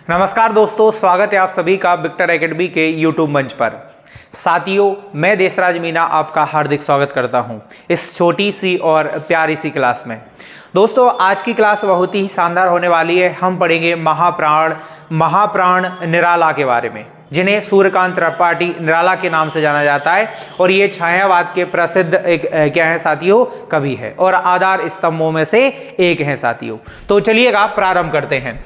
नमस्कार दोस्तों, स्वागत है आप सभी का विक्टर एकेडमी के यूट्यूब मंच पर। साथियों, मैं देशराज मीना आपका हार्दिक स्वागत करता हूं इस छोटी सी और प्यारी सी क्लास में। दोस्तों, आज की क्लास बहुत ही शानदार होने वाली है। हम पढ़ेंगे महाप्राण निराला के बारे में, जिन्हें सूर्यकांत त्रिपाठी निराला के नाम से जाना जाता है। और ये छायावाद के प्रसिद्ध क्या है साथियों, कवि है और आधार स्तंभों में से एक है साथियों। तो चलिएगा प्रारंभ करते हैं।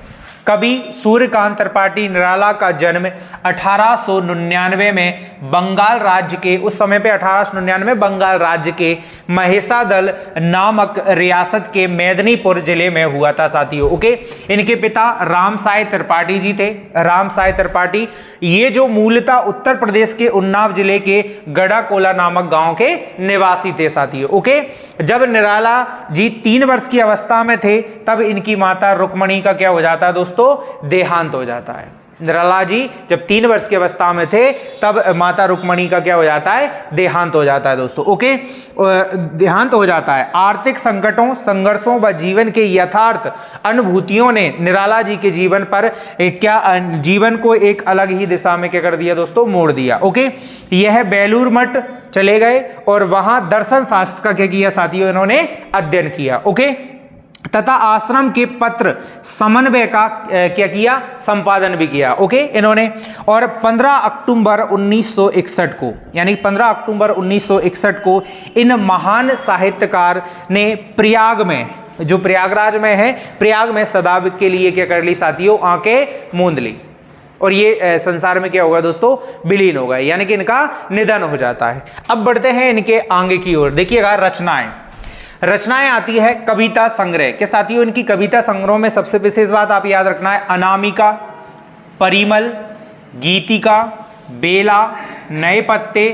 कवि सूर्यकांत त्रिपाठी निराला का जन्म 1899 में बंगाल राज्य के, उस समय पे 1899 बंगाल राज्य के महिसादल नामक रियासत के मेदिनीपुर जिले में हुआ था साथियों। ओके, इनके पिता रामसाई त्रिपाठी जी थे। रामसाई त्रिपाठी ये जो मूलतः उत्तर प्रदेश के उन्नाव जिले के गढ़ाकोला नामक गांव के निवासी थे साथियों। ओके, जब निराला जी 3 वर्ष की अवस्था में थे तब इनकी माता रुक्मणी का क्या हो जाता है दोस्तों, देहांत हो जाता है। निराला जी जब 3 वर्ष की अवस्था में थे तब माता रुक्मणी का क्या हो जाता है, देहांत हो जाता है दोस्तों। ओके, देहांत हो जाता है। आर्थिक संकटों, संघर्षों व जीवन के यथार्थ अनुभूतियों ने निराला जी के जीवन पर जीवन को एक अलग ही दिशा में क्या कर दिया दोस्तों, मोड़ दिया। ओके, यह बेलूर मठ चले गए और वहां दर्शन शास्त्र का क्या किया साथियों, इन्होंने अध्ययन किया। ओके, तथा आश्रम के पत्र समन्वय का क्या किया, संपादन भी किया। ओके, इन्होंने। और 15 अक्टूबर 1961 को, यानी 15 अक्टूबर 1961 को इन महान साहित्यकार ने प्रयाग में, जो प्रयागराज में है, प्रयाग में सदा के लिए क्या कर ली साथियों, आंखें मूंद ली। और ये संसार में क्या होगा दोस्तों, विलीन होगा, यानी कि इनका निधन हो जाता है। अब बढ़ते हैं इनके आगे की ओर। देखिएगा, रचनाएं आती है कविता संग्रह के साथियों। इनकी कविता संग्रह में सबसे विशेष बात आप याद रखना है, अनामिका, परिमल, गीतिका, बेला, नए पत्ते,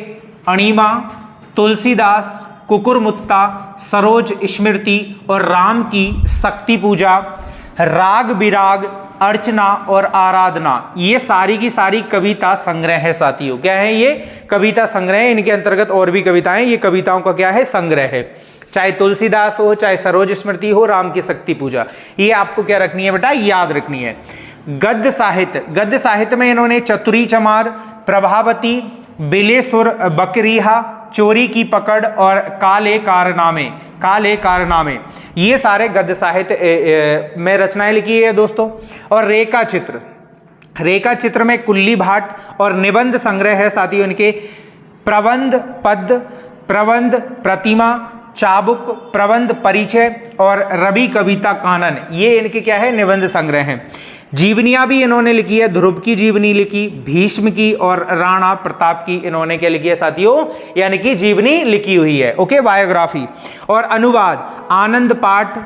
अणिमा, तुलसीदास, कुकुरमुत्ता, सरोज स्मृति और राम की शक्ति पूजा, राग विराग, अर्चना और आराधना, ये सारी की सारी कविता संग्रह है साथियों। क्या है ये, कविता संग्रह है। इनके अंतर्गत और भी कविताएं, ये कविताओं का क्या है, संग्रह है। चाहे तुलसीदास हो, चाहे सरोज स्मृति हो, राम की शक्ति पूजा, ये आपको क्या रखनी है बेटा, याद रखनी है। गद्य साहित्य में इन्होंने चतुरी चमार, प्रभावती, बिलेसुर बकरीहा, चोरी की पकड़ और काले कारनामे, ये सारे गद्य साहित्य में रचनाएं लिखी है दोस्तों। और रेखा चित्र में कुल्ली भाट और निबंध संग्रह है साथियों इनके। प्रबंध पद, प्रबंध प्रतिमा, चाबुक, प्रबंध परिचय और रवि कविता कानन, ये इनके क्या है, निबंध संग्रह हैं। जीवनियां भी इन्होंने लिखी है। ध्रुव की जीवनी लिखी, भीष्म की और राणा प्रताप की इन्होंने क्या लिखी है साथियों, यानी कि जीवनी लिखी हुई है। Okay, biography. और अनुवाद, आनंद पाठ,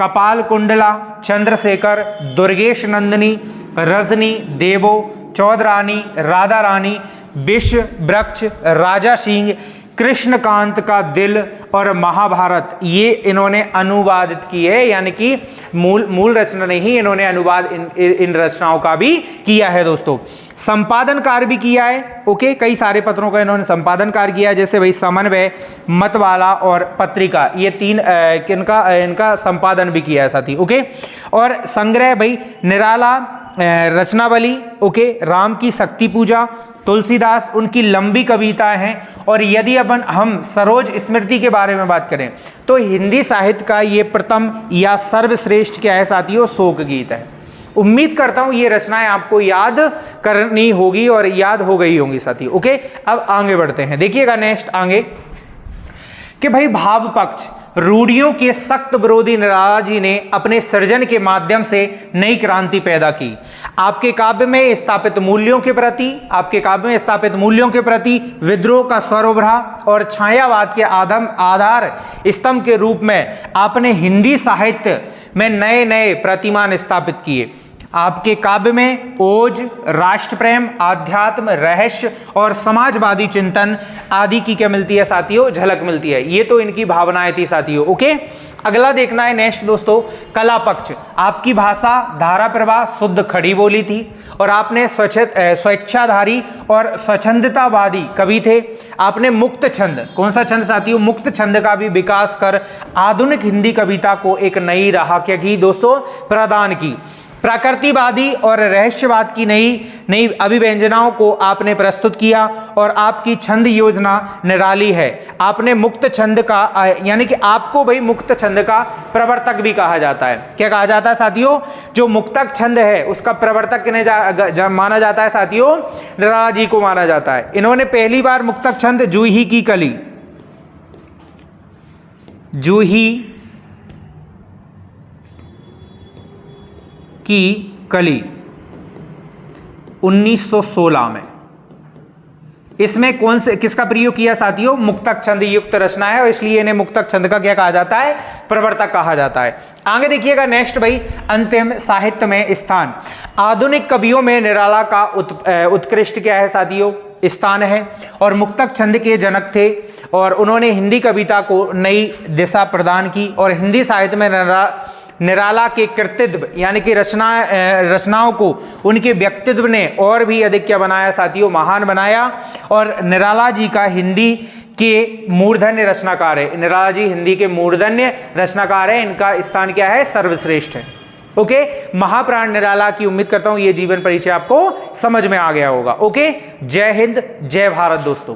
कपाल कुंडला, चंद्रशेखर, दुर्गेश नंदिनी, रजनी, देवो, चौधरानी, राधा रानी, विश्व वृक्ष, राजा सिंह, कृष्णकांत का दिल और महाभारत, ये इन्होंने अनुवादित की है, यानी कि मूल रचना नहीं, इन्होंने अनुवाद इन रचनाओं का भी किया है दोस्तों। संपादन कार्य भी किया है। ओके, कई सारे पत्रों का इन्होंने संपादन कार्य किया है, जैसे भाई समन्वय, मतवाला और पत्रिका, ये 3 इनका संपादन भी किया है साथी। ओके, और संग्रह भाई निराला रचनावली, ओके, राम की शक्ति पूजा, तुलसीदास, उनकी लंबी कविताएं हैं। और यदि अपन हम सरोज स्मृति के बारे में बात करें तो हिंदी साहित्य का ये प्रथम या सर्वश्रेष्ठ क्या है साथियों, शोक गीत है। उम्मीद करता हूं ये रचनाएं आपको याद करनी होगी और याद हो गई होंगी साथियों। ओके, अब आगे बढ़ते हैं। देखिएगा नेक्स्ट आगे कि भाई भाव पक्ष, रूढ़ियों के सख्त विरोधी निराला जी ने अपने सृजन के माध्यम से नई क्रांति पैदा की। आपके काव्य में स्थापित मूल्यों के प्रति विद्रोह का स्वर उभरा और छायावाद के आधार स्तंभ के रूप में आपने हिंदी साहित्य में नए नए प्रतिमान स्थापित किए। आपके काव्य में ओज, राष्ट्र प्रेम, आध्यात्म, रहस्य और समाजवादी चिंतन आदि की क्या मिलती है साथियों, झलक मिलती है। ये तो इनकी भावनाएं थी साथियों। ओके, अगला देखना है नेक्स्ट दोस्तों, कला पक्ष। आपकी भाषा धारा प्रवाह शुद्ध खड़ी बोली थी और आपने स्वेच्छाधारी और स्वच्छंदतावादी कवि थे। आपने मुक्त छंद, कौन सा छंद साथियों, मुक्त छंद का भी विकास कर आधुनिक हिंदी कविता को एक नई राह क्या की दोस्तों, प्रदान की। प्रकृतिवादी और रहस्यवाद की नई अभिव्यंजनाओं को आपने प्रस्तुत किया और आपकी छंद योजना निराली है। आपने मुक्त छंद का यानी कि आपको भाई मुक्त छंद का प्रवर्तक भी कहा जाता है। क्या कहा जाता है साथियों? जो मुक्तक छंद है उसका प्रवर्तक किन्हें माना जाता है साथियों? निराला जी को माना जाता है। इन्होंने पहली बार मुक्तक छंद जूही की कली, जूही की कली 1916 में, इसमें कौन से किसका प्रयोग किया साथियों? मुक्तक छंद युक्त रचना है और इसलिए इन्हें मुक्तक छंद का क्या कहा जाता है? प्रवर्तक कहा जाता है। आगे देखिएगा नेक्स्ट भाई, अंतिम साहित्य में स्थान। आधुनिक कवियों में निराला का उत्कृष्ट क्या है साथियों? स्थान है और मुक्तक छंद के जनक थे और उन्होंने हिंदी कविता को नई दिशा प्रदान की और हिंदी साहित्य में निराला के कृतित्व यानी कि रचनाओं को उनके व्यक्तित्व ने और भी अधिक क्या बनाया साथियों? महान बनाया। और निराला जी का हिंदी के मूर्धन्य रचनाकार है। निराला जी हिंदी के मूर्धन्य रचनाकार है। इनका स्थान क्या है? सर्वश्रेष्ठ है। ओके, महाप्राण निराला की उम्मीद करता हूं ये जीवन परिचय आपको समझ में आ गया होगा। ओके, जय हिंद, जय भारत दोस्तों।